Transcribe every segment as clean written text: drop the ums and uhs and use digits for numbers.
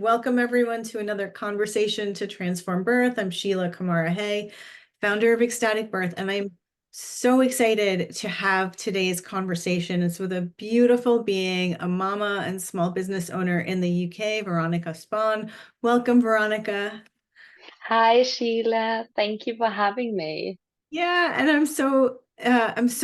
Welcome everyone to another conversation to transform birth. I'm Sheila Kamara Hay, founder of Ecstatic Birth, and I'm so excited to have today's conversation. It's with a beautiful being, a mama and small business owner in the UK, Veronika Spohn. Welcome, Veronika. Hi, Sheila. Thank you for having me. Yeah, and I'm so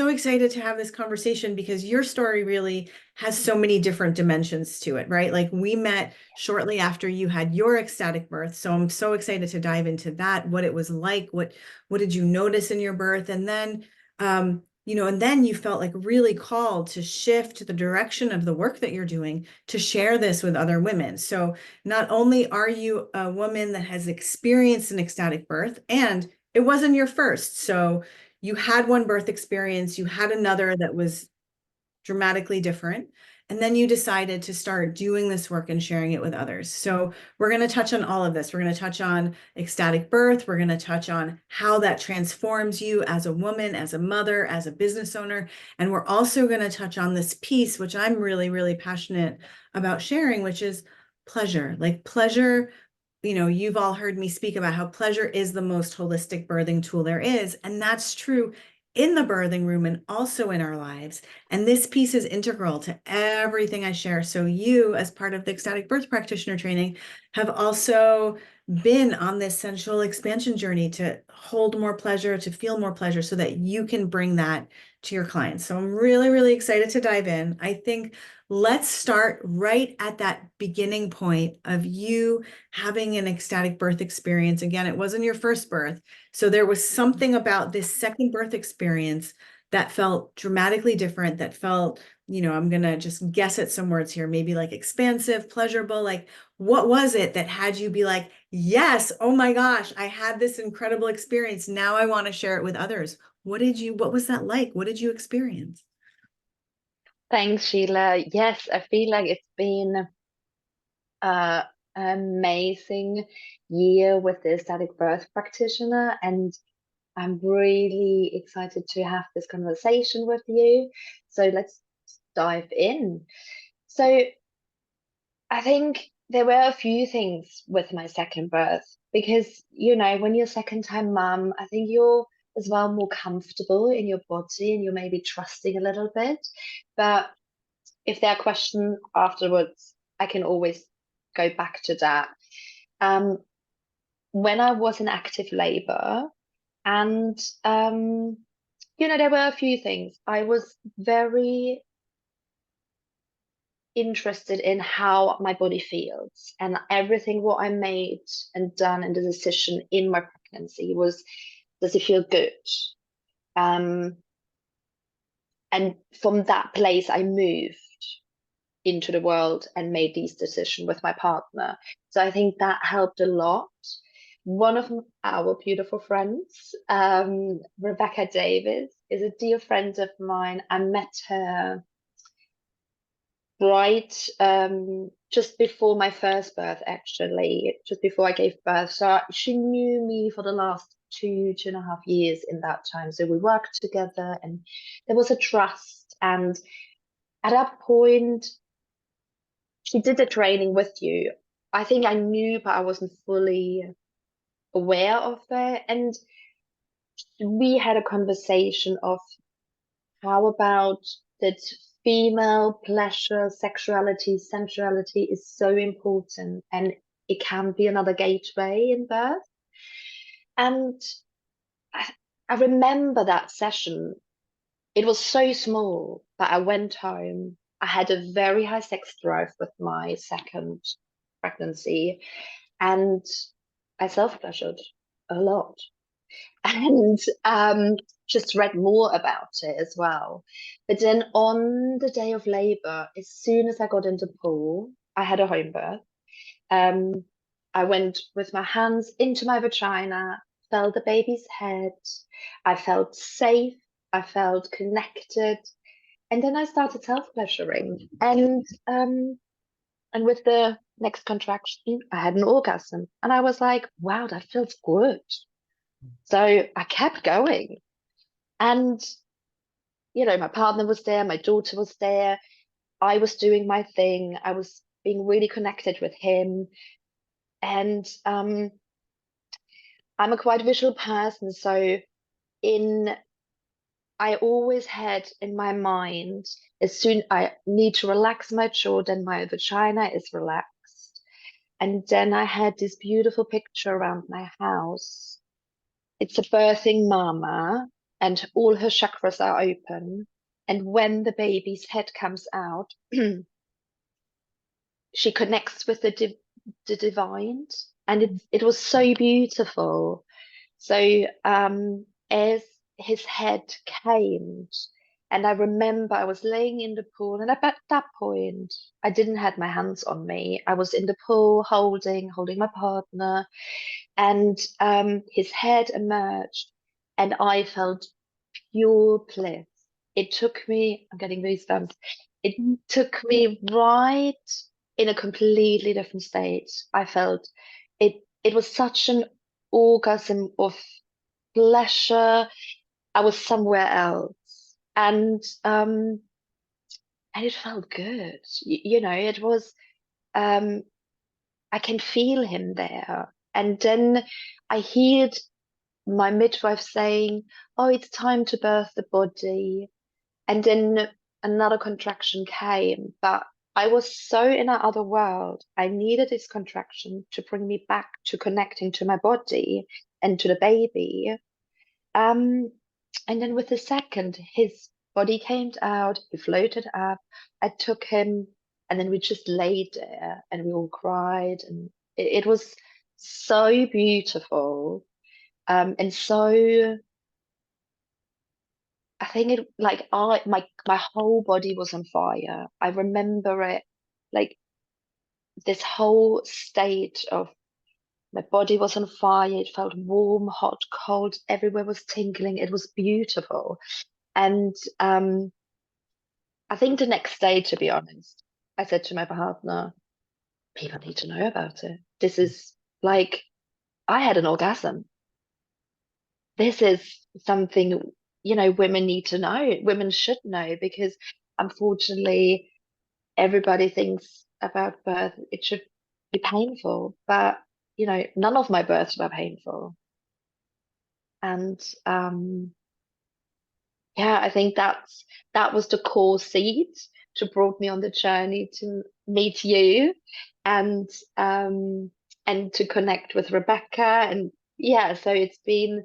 excited to have this conversation because your story really has so many different dimensions to it, right? Like we met shortly after you had your ecstatic birth, so I'm so excited to dive into that, what it was like, what did you notice in your birth, and then and then you felt like really called to shift the direction of the work that you're doing to share this with other women. So not only are you a woman that has experienced an ecstatic birth, and it wasn't your first. So you had one birth experience, you had another that was dramatically different. And then you decided to start doing this work and sharing it with others. So we're going to touch on all of this. We're going to touch on ecstatic birth. We're going to touch on how that transforms you as a woman, as a mother, as a business owner. And we're also going to touch on this piece, which I'm really, really passionate about sharing, which is pleasure. Like pleasure, you've all heard me speak about how pleasure is the most holistic birthing tool there is. And that's true in the birthing room and also in our lives. And this piece is integral to everything I share. So you, as part of the ecstatic birth practitioner training, have also been on this sensual expansion journey to hold more pleasure, to feel more pleasure so that you can bring that to your clients. So I'm really, really excited to dive in. I think let's start right at that beginning point of you having an ecstatic birth experience. Again, it wasn't your first birth. So there was something about this second birth experience that felt dramatically different, that felt, I'm going to just guess at some words here, maybe like expansive, pleasurable. Like, what was it that had you be like, yes, oh my gosh, I had this incredible experience. Now I want to share it with others. What was that like? What did you experience? Thanks, Sheila. Yes, I feel like it's been an amazing year with the Ecstatic Birth practitioner, and I'm really excited to have this conversation with you. So let's dive in. So I think there were a few things with my second birth because, when you're second time mom, I think you're as well more comfortable in your body and you're maybe trusting a little bit. But if there are questions afterwards, I can always go back to that. Um, when I was in active labor, and there were a few things. I was very interested in how my body feels, and everything what I made and done in the decision in my pregnancy was, does it feel good? Um, and from that place, I moved into the world and made these decisions with my partner. So I think that helped a lot. One of our beautiful friends, Rebecca Davis, is a dear friend of mine. I met her right just before my first birth, actually, just before I gave birth. So she knew me for the last 2.5 years in that time. So we worked together and there was a trust. And at that point, she did the training with you. I think I knew, but I wasn't fully aware of it. And we had a conversation of how about that female pleasure, sexuality, sensuality is so important and it can be another gateway in birth. And I, I remember that session. It was so small, but I went home. I had a very high sex drive with my second pregnancy, and I self-pleasured a lot. And just read more about it as well. But then on the day of labor, as soon as I got into pool, I had a home birth. Um, I went with my hands into my vagina, felt the baby's head. I felt safe. I felt connected. And then I started self-pleasuring. And with the next contraction, I had an orgasm. And I was like, wow, that feels good. So I kept going. And, my partner was there, my daughter was there. I was doing my thing. I was being really connected with him. And I'm a quite visual person, so in I always had in my mind, as soon I need to relax my jaw, then my vagina is relaxed. And then I had this beautiful picture around my house. It's a birthing mama, and all her chakras are open. And when the baby's head comes out, she connects with the divine, and it was so beautiful. So as his head came, and I remember I was laying in the pool, and at that point I didn't have my hands on me. I was in the pool holding my partner, and his head emerged, and I felt pure bliss. It took me, I'm getting goosebumps. It took me right in a completely different state. I felt it was such an orgasm of pleasure. I was somewhere else. And it felt good. You know, it was um I can feel him there. And then I heard my midwife saying, "Oh, it's time to birth the body." And then another contraction came, but I was so in another world. I needed this contraction to bring me back to connecting to my body and to the baby. Um, and then with the second, his body came out, he floated up. I took him, and then we just laid there and we all cried, and it was so beautiful. And so I think it like my whole body was on fire. I remember it like this whole state of my body was on fire. It felt warm, hot, cold. Everywhere was tingling. It was beautiful. And I think the next day, to be honest, I said to my partner, people need to know about it. This is like I had an orgasm. This is something, you know, women need to know. Women should know because unfortunately everybody thinks about birth, it should be painful, but you know, none of my births were painful. And yeah, I think that was the core seed to brought me on the journey to meet you and um and to connect with Rebecca. And yeah, so it's been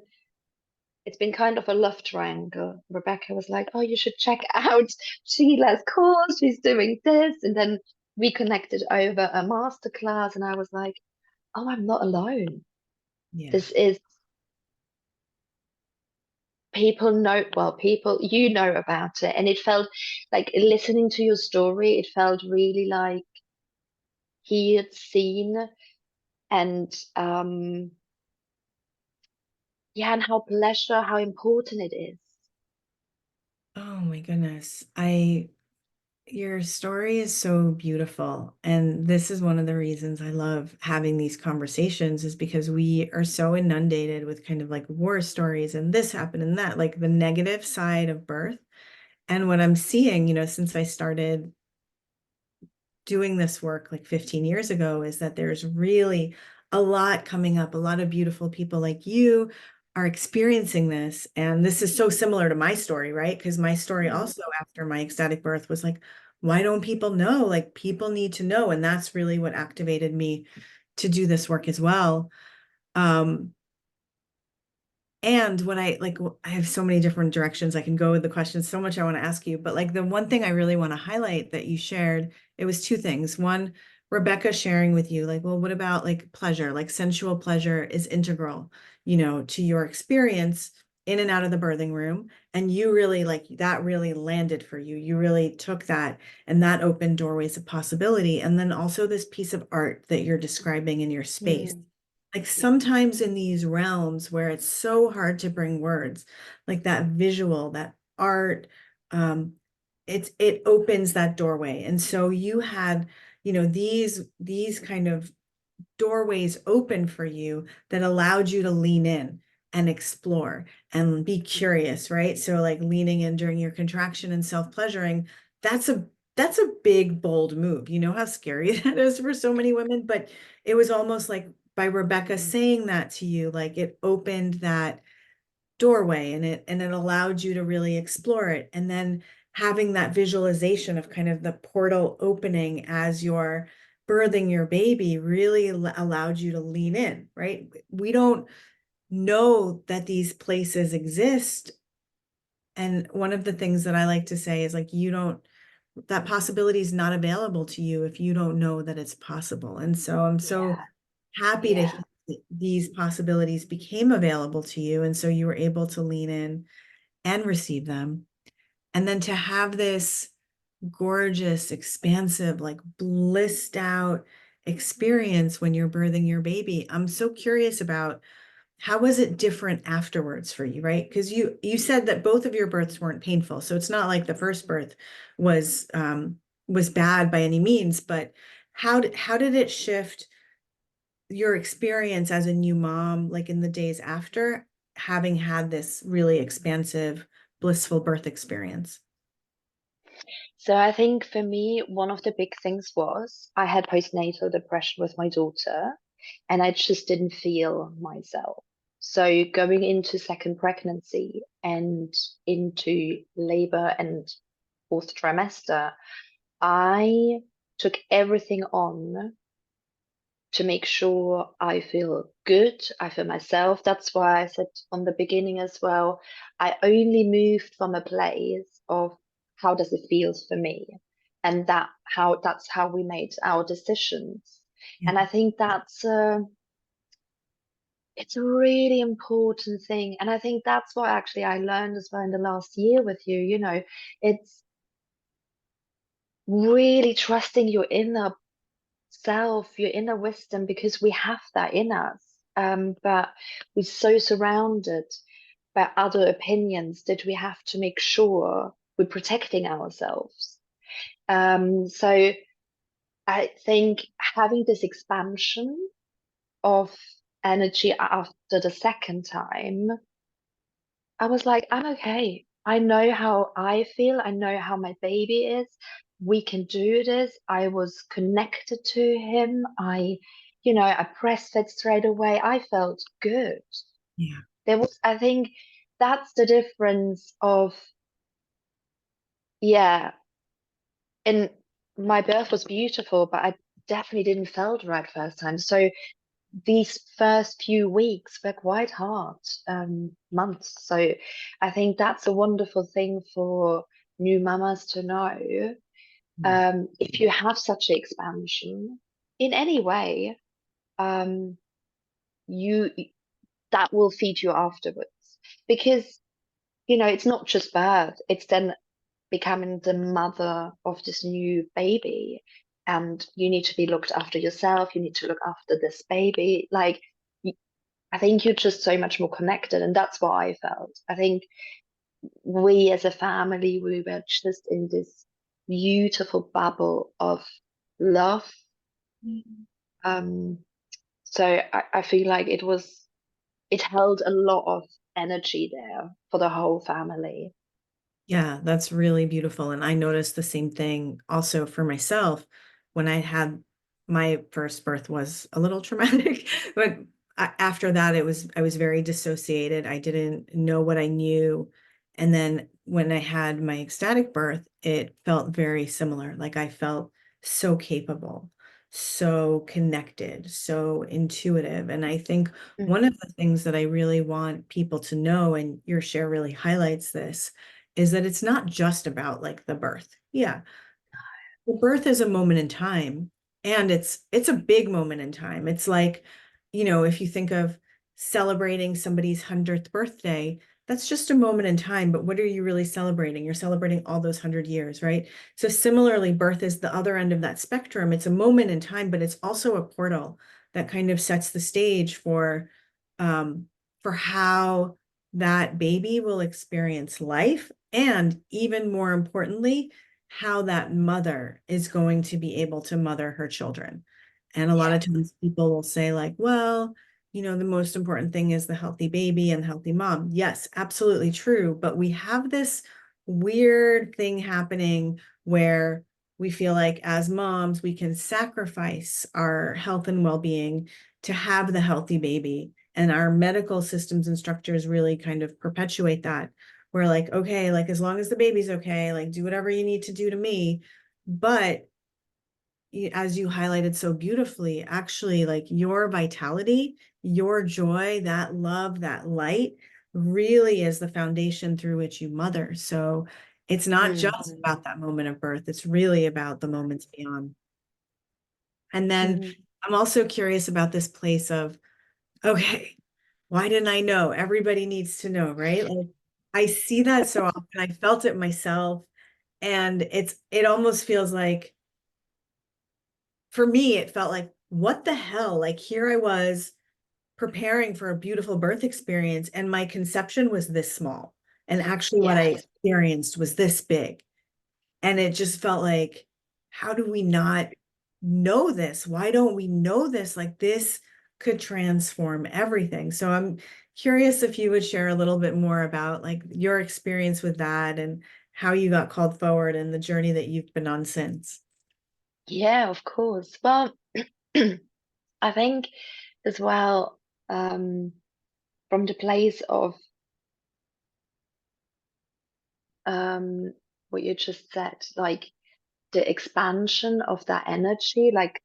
kind of a love triangle. Rebecca was like, "Oh, you should check out Sheila's course. She's doing this." And then we connected over a masterclass, and I was like, "Oh, I'm not alone. Yeah. This is people know, well, people, you know about it." And it felt like listening to your story, it felt really like he had seen and yeah, and how pleasure, how important it is. Oh my goodness. Your story is so beautiful. And this is one of the reasons I love having these conversations is because we are so inundated with kind of like war stories and this happened and that, like the negative side of birth. And what I'm seeing, since I started doing this work like 15 years ago is that there's really a lot coming up. A lot of beautiful people like you are experiencing this. And this is so similar to my story, right? Because my story Mm, also after my ecstatic birth was like, why don't people know? Like people need to know. And that's really what activated me to do this work as well. Um, and when I have so many different directions I can go with the questions, so much I want to ask you, but like the one thing I really want to highlight that you shared, it was two things. One, Rebecca sharing with you, like, well, what about like pleasure? Like sensual pleasure is integral, to your experience in and out of the birthing room. And you really like that really landed for you. You really took that and that opened doorways of possibility. And then also this piece of art that you're describing in your space mm, like sometimes in these realms where it's so hard to bring words, like that visual, that art, um, it opens that doorway. And so you had, these kind of doorways open for you that allowed you to lean in and explore and be curious, right? So like leaning in during your contraction and self-pleasuring, that's a that's a big, bold move. You know how scary that is for so many women, but it was almost like by Rebecca saying that to you, like it opened that doorway and it allowed you to really explore it. And then having that visualization of kind of the portal opening as you're birthing your baby really allowed you to lean in, right? We don't know that these places exist. And one of the things that I like to say is like, that possibility is not available to you if you don't know that it's possible. And so I'm so Yeah, happy to yeah, hear that these possibilities became available to you. And so you were able to lean in and receive them. And then to have this gorgeous, expansive, like blissed out experience when you're birthing your baby. I'm so curious about how was it different afterwards for you, right? Because you said that both of your births weren't painful. So it's not like the first birth was bad by any means, but how did it shift your experience as a new mom, like in the days after having had this really expansive, blissful birth experience? so I think for me, one of the big things was I had postnatal depression with my daughter, and I just didn't feel myself. So going into second pregnancy and into labor and fourth trimester, I took everything on to make sure I feel good, I feel myself. That's why I said on the beginning as well, I only moved from a place of how does it feel for me? And that's how we made our decisions. Yeah. And I think it's a really important thing. And I think that's what actually I learned as well in the last year with you. It's really trusting your inner self, your inner wisdom, because we have that in us. But we're so surrounded by other opinions that we have to make sure we're protecting ourselves. So I think having this expansion of energy after the second time, I was like, I'm okay. I know how I feel. I know how my baby is. We can do this. I was connected to him. I breastfed straight away. I felt good. Yeah. I think that's the difference of, yeah. And my birth was beautiful, but I definitely didn't felt right first time. So these first few weeks were quite hard, months. So I think that's a wonderful thing for new mamas to know. Yeah. If you have such an expansion in any way, um, you that will feed you afterwards because it's not just birth; it's then becoming the mother of this new baby, and you need to be looked after yourself. You need to look after this baby. Like I think you're just so much more connected, and that's what I felt. I think we as a family, we were just in this beautiful bubble of love. Um, so I feel like it held a lot of energy there for the whole family. Yeah, that's really beautiful. And I noticed the same thing also for myself when I had my first birth was a little traumatic, but after that I was very dissociated. I didn't know what I knew. And then when I had my ecstatic birth, it felt very similar. Like I felt so capable, so connected, so intuitive. And I think one of Mm. the things that I really want people to know, and your share really highlights this, is that it's not just about like the birth. Yeah, the birth is a moment in time, and it's a big moment in time. It's like, if you think of celebrating somebody's 100th birthday, that's just a moment in time, but what are you really celebrating? You're celebrating all those 100 years, right? So similarly, birth is the other end of that spectrum. It's a moment in time, but it's also a portal that kind of sets the stage um for how that baby will experience life, and even more importantly, how that mother is going to be able to mother her children. And a lot Yeah, of times people will say, like, well, the most important thing is the healthy baby and healthy mom. Yes, absolutely true. But we have this weird thing happening where we feel like as moms, we can sacrifice our health and well-being to have the healthy baby. And our medical systems and structures really kind of perpetuate that. We're like, okay, like as long as the baby's okay, like do whatever you need to do to me. But as you highlighted so beautifully, actually, like your vitality, your joy, that love, that light really is the foundation through which you mother. So it's not just about that moment of birth, it's really about the moments beyond. And then I'm also curious about this place of, okay, why didn't I know? Everybody needs to know, right? Like I see that so often. I felt it myself. And it almost feels like, for me, it felt like, what the hell? Like here I was preparing for a beautiful birth experience, and my conception was this small. And actually, what I Yes. experienced was this big. And it just felt like, how do we not know this? Why don't we know this? Like this could transform everything. So I'm curious if you would share a little bit more about like your experience with that and how you got called forward and the journey that you've been on since. Yeah, of course. Well, I think as well, from the place of um, what you just said, like the expansion of that energy, like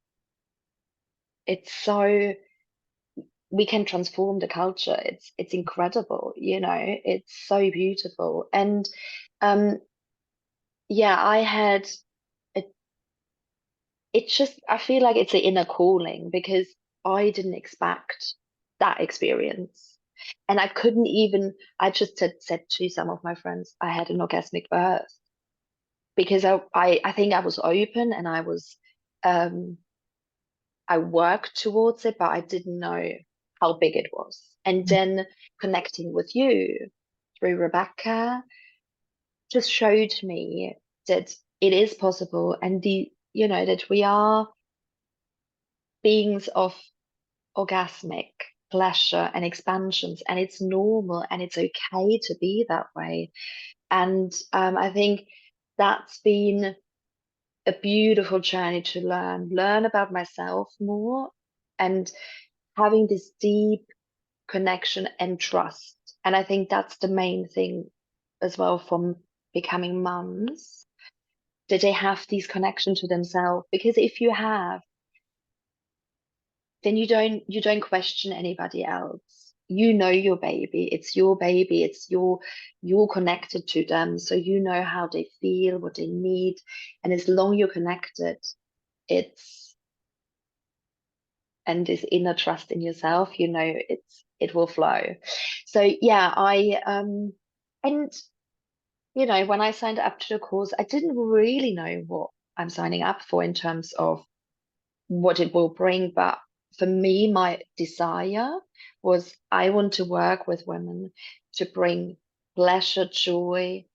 it's so we can transform the culture. It's incredible, you know, it's so beautiful. And um, yeah, I had it, it's just I feel like it's an inner calling because I didn't expect that experience. And I couldn't even, I just said to some of my friends, I had an orgasmic birth because I think I was open and um, I worked towards it, but I didn't know how big it was. And then connecting with you through Rebecca just showed me that it is possible and you know, that we are beings of orgasmic pleasure and expansions, and it's normal and it's okay to be that way. And I think that's been a beautiful journey to learn about myself more and having this deep connection and trust. And I think that's the main thing as well from becoming mums, that they have these connection to themselves. Because if you have, then you don't question anybody else. You know your baby, it's your baby, you're connected to them, so you know how they feel, what they need, and as long you're connected, it's and this inner trust in yourself, you know, it will flow. So yeah, I and you know, when I signed up to the course, I didn't really know what I'm signing up for in terms of what it will bring. But for me, my desire was I want to work with women to bring pleasure, joy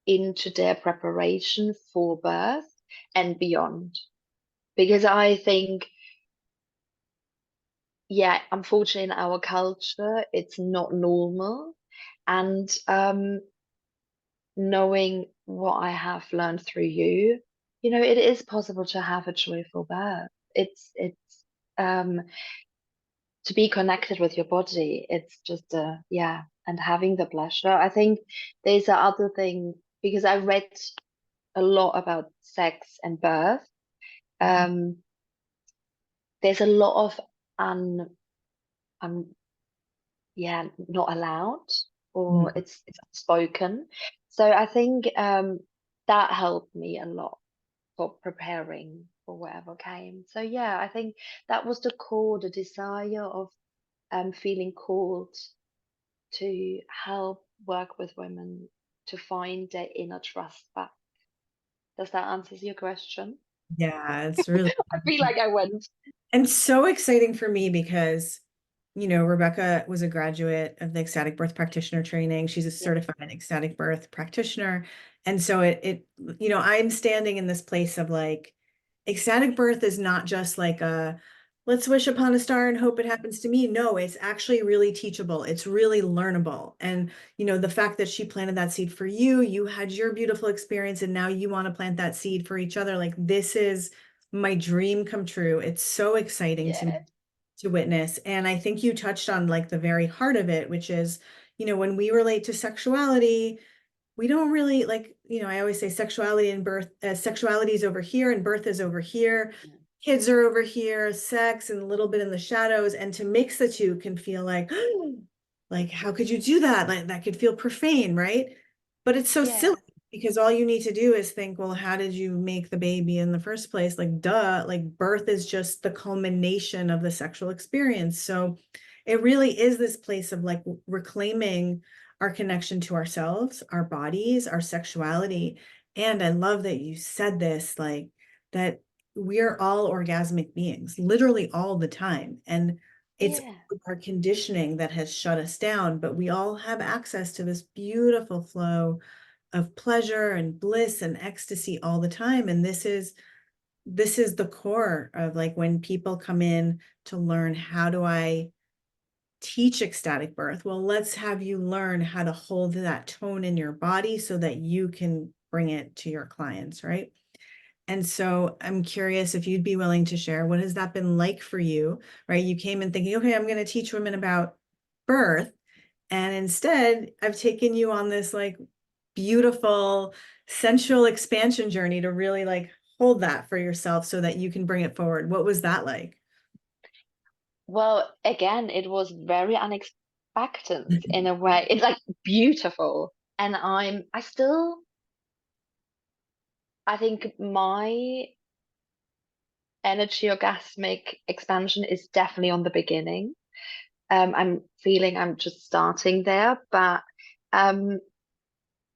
into their preparation for birth and beyond. Because I think, yeah, unfortunately, in our culture, it's not normal. And knowing what I have learned through you, you know, it is possible to have a joyful birth. It's um to be connected with your body. It's just yeah, and having the pleasure. I think there's a other thing because I read a lot about sex and birth. Um, there's a lot of un, un yeah, not allowed or Mm. it's unspoken. So I think that helped me a lot for preparing for whatever came. So yeah, I think that was the core, the desire of feeling called to help work with women to find their inner trust back. Does that answer your question? Yeah, it's really I feel like I went. and so exciting for me because, you know, Rebecca was a graduate of the ecstatic birth practitioner training. She's a Yeah. certified ecstatic birth practitioner. And so you know, I'm standing in this place of like, ecstatic birth is not just like let's wish upon a star and hope it happens to me. No, it's actually really teachable. It's really learnable. And, the fact that she planted that seed for you, you had your beautiful experience, and now you want to plant that seed for each other. Like, this is my dream come true. It's so exciting to me Yeah. to witness. And I think you touched on like the very heart of it, which is, when we relate to sexuality, we don't really like, I always say sexuality and birth, sexuality is over here and birth is over here. Kids are over here, sex and a little bit in the shadows. And to mix the two can feel like, how could you do that? Like that could feel profane, right? But it's so silly Yeah. because all you need to do is think, well, how did you make the baby in the first place? Like, duh, like birth is just the culmination of the sexual experience. So it really is this place of like reclaiming our connection to ourselves, our bodies, our sexuality. And I love that you said this, like that we're all orgasmic beings, literally all the time. And it's Yeah. our conditioning that has shut us down, but we all have access to this beautiful flow of pleasure and bliss and ecstasy all the time. And this is the core of like when people come in to learn, how do I teach ecstatic birth? Well, let's have you learn how to hold that tone in your body so that you can bring it to your clients, right? And so I'm curious if you'd be willing to share, what has that been like for you, right? You came in thinking, okay, I'm going to teach women about birth. And instead, I've taken you on this like beautiful sensual expansion journey to really like hold that for yourself so that you can bring it forward. What was that like? Well, again, it was very unexpected in a way. It's like beautiful. And I think my energy orgasmic expansion is definitely on the beginning. I'm feeling I'm just starting there, but um,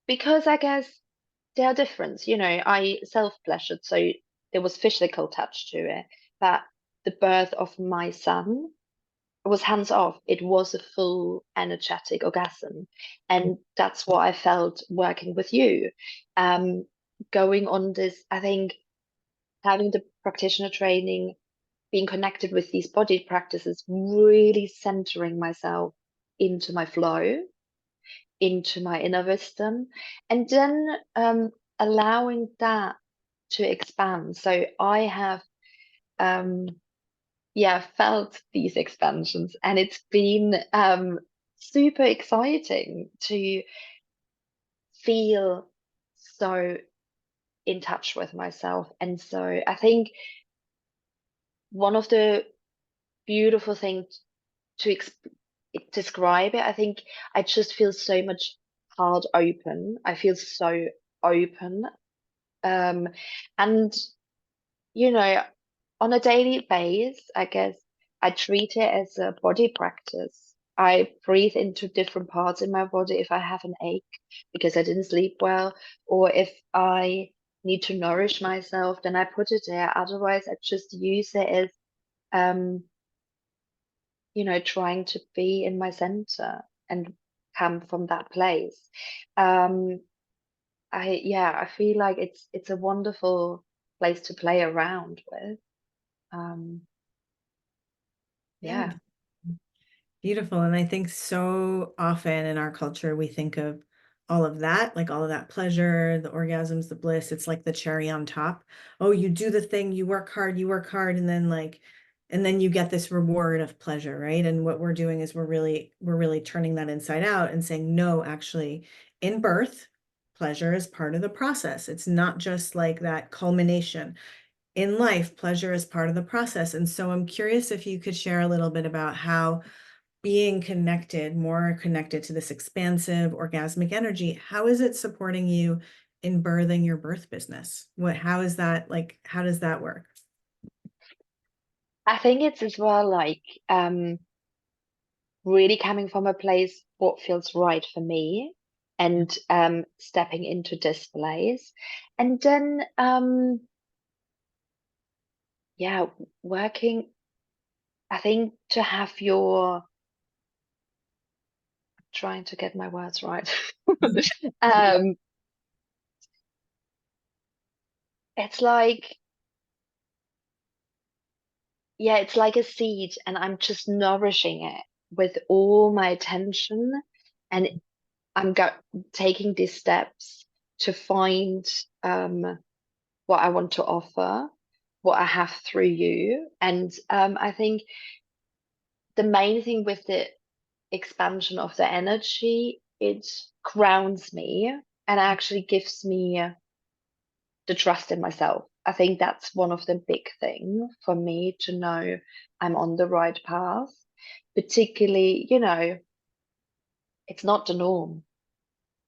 because I guess there are difference, I self-pleasured, so there was physical touch to it, but the birth of my son was hands off. It was a full energetic orgasm. And that's what I felt working with you. Um, Going on this, I think having the practitioner training, being connected with these body practices, really centering myself into my flow, into my inner wisdom, and then allowing that to expand. So I have um felt these expansions, and it's been super exciting to feel so in touch with myself. And so I think one of the beautiful things to describe it, I think I just feel so much heart open. I feel so open. Um, and, you know, on a daily basis, I guess I treat it as a body practice. I breathe into different parts in my body if I have an ache because I didn't sleep well, or if I need to nourish myself, then I put it there. Otherwise, I just use it as, um, trying to be in my center and come from that place. Um, I feel like it's a wonderful place to play around with. Um, Yeah, yeah. beautiful. And I think so often in our culture, we think of all of that, like all of that pleasure, the orgasms, the bliss. It's like the cherry on top. Oh, you do the thing, you work hard, and then you get this reward of pleasure, right? And what we're doing is we're really turning that inside out and saying, no, actually, in birth, pleasure is part of the process. It's not just like that culmination. In life, pleasure is part of the process. And so I'm curious if you could share a little bit about how being connected, more connected to this expansive orgasmic energy, how is it supporting you in birthing your birth business? How is that like, how does that work? I think it's as well like really coming from a place what feels right for me, and stepping into this place, and then yeah, working, I think, to have your, trying to get my words right. um it's like yeah, it's like a seed, and I'm just nourishing it with all my attention, and I'm go taking these steps to find what I want to offer, what I have through you. And I think the main thing with the expansion of the energy, it grounds me and actually gives me the trust in myself. I think that's one of the big things for me to know I'm on the right path. Particularly, it's not the norm.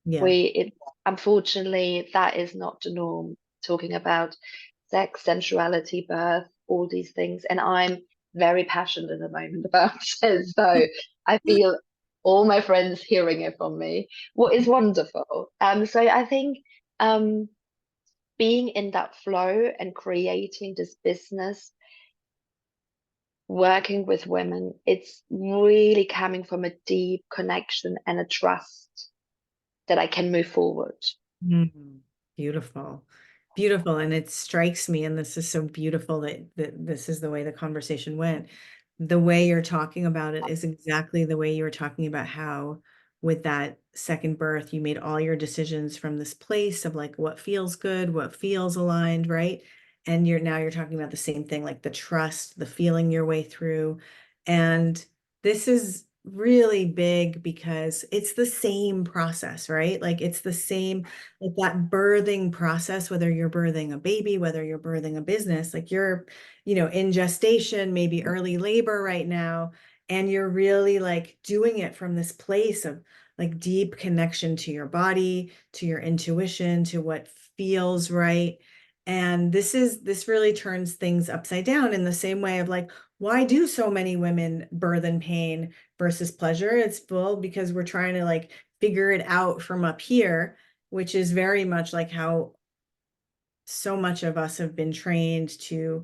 Yeah. It unfortunately that is not the norm. Talking about sex, sensuality, birth, all these things, and I'm very passionate at the moment about it. So I feel all my friends hearing it from me, what is wonderful. So I think um, being in that flow and creating this business, working with women, it's really coming from a deep connection and a trust that I can move forward. Mhm. Beautiful. Beautiful. And it strikes me, and this is so beautiful that this is the way the conversation went. The way you're talking about it is exactly the way you were talking about how, with that second birth, you made all your decisions from this place of like what feels good, what feels aligned, right? And you're talking about the same thing, like the trust, the feeling your way through. And this is really big because it's the same process, right? Like it's the same, like that birthing process, whether you're birthing a baby, whether you're birthing a business, like you're, in gestation, maybe early labor right now, and you're really like doing it from this place of like deep connection to your body, to your intuition, to what feels right. And this really turns things upside down in the same way of like, why do so many women birth in pain versus pleasure? It's well, because we're trying to like figure it out from up here, which is very much like how so much of us have been trained to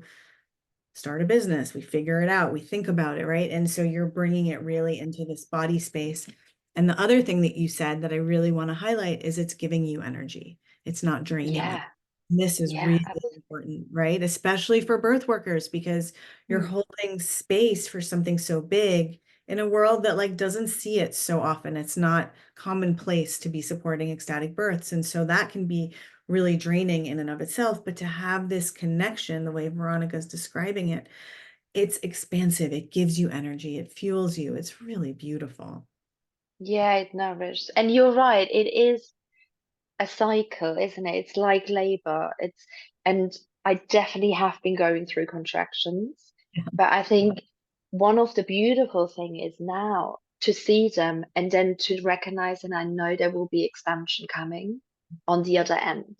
start a business. We figure it out, we think about it, right? And so you're bringing it really into this body space. And the other thing that you said that I really want to highlight is it's giving you energy, it's not draining you. Yeah, And this is yeah, really important, right? Especially for birth workers, because you're mm, holding space for something so big in a world that like doesn't see it so often. It's not commonplace to be supporting ecstatic births. And so that can be really draining in and of itself. But to have this connection, the way Veronika is describing it, it's expansive. It gives you energy. It fuels you. It's really beautiful. yeah, it nourishes. And you're right, it is a cycle, isn't it? It's like labor. And I definitely have been going through contractions, but I think one of the beautiful thing is now to see them and then to recognize, and I know there will be expansion coming on the other end.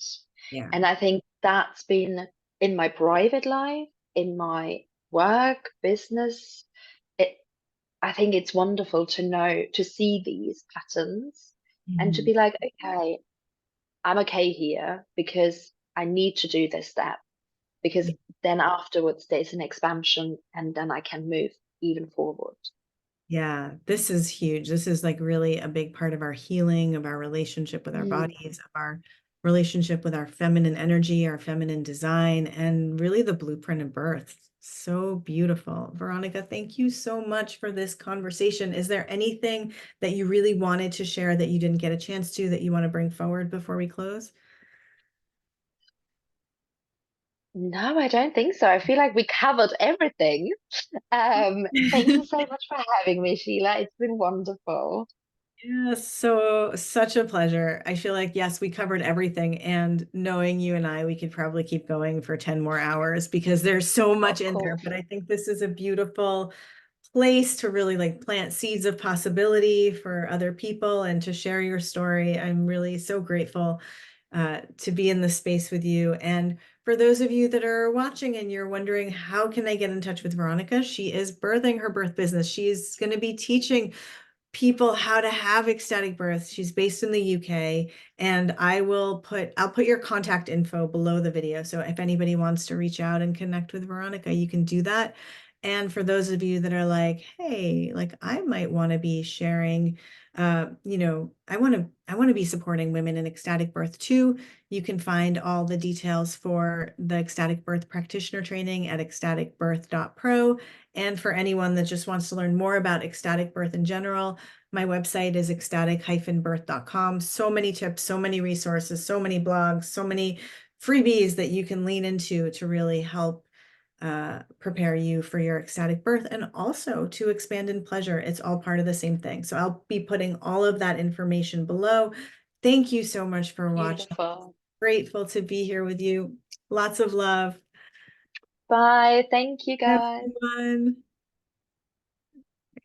Yeah. And I think that's been in my private life, in my work, business. It, I think it's wonderful to know, to see these patterns and to Mhm. be like, okay, I'm okay here because I need to do this step because then afterwards there's an expansion and then I can move even forward. Yeah, this is huge. This is like really a big part of our healing, of our relationship with our Mm. bodies, of our relationship with our feminine energy, our feminine design, and really the blueprint of birth. So beautiful. Veronika, thank you so much for this conversation. Is there anything that you really wanted to share that you didn't get a chance to that you want to bring forward before we close? No, I don't think so. I feel like we covered everything. Thank you so much for having me, Sheila. It's been wonderful. Yes, so such a pleasure. I feel like, yes, we covered everything. And knowing you and I, we could probably keep going for 10 more hours because there's so much Of in there. course. But I think this is a beautiful place to really like plant seeds of possibility for other people and to share your story. I'm really so grateful to be in this space with you. And for those of you that are watching and you're wondering, how can I get in touch with Veronika? She is birthing her birth business. She's going to be teaching people how to have ecstatic birth. She's based in the UK, and I'll put your contact info below the video. So if anybody wants to reach out and connect with Veronika, you can do that. And for those of you that are like, hey, like I might want to be sharing, you know, I want to be supporting women in ecstatic birth too. You can find all the details for the ecstatic birth practitioner training at ecstaticbirth.pro. And for anyone that just wants to learn more about ecstatic birth in general, my website is ecstatic-birth.com. So many tips, so many resources, so many blogs, so many freebies that you can lean into to really help prepare you for your ecstatic birth and also to expand in pleasure. It's all part of the same thing. So I'll be putting all of that information below. Thank you so much for watching. Beautiful. Grateful to be here with you. Lots of love. Bye. Thank you, guys. Everyone.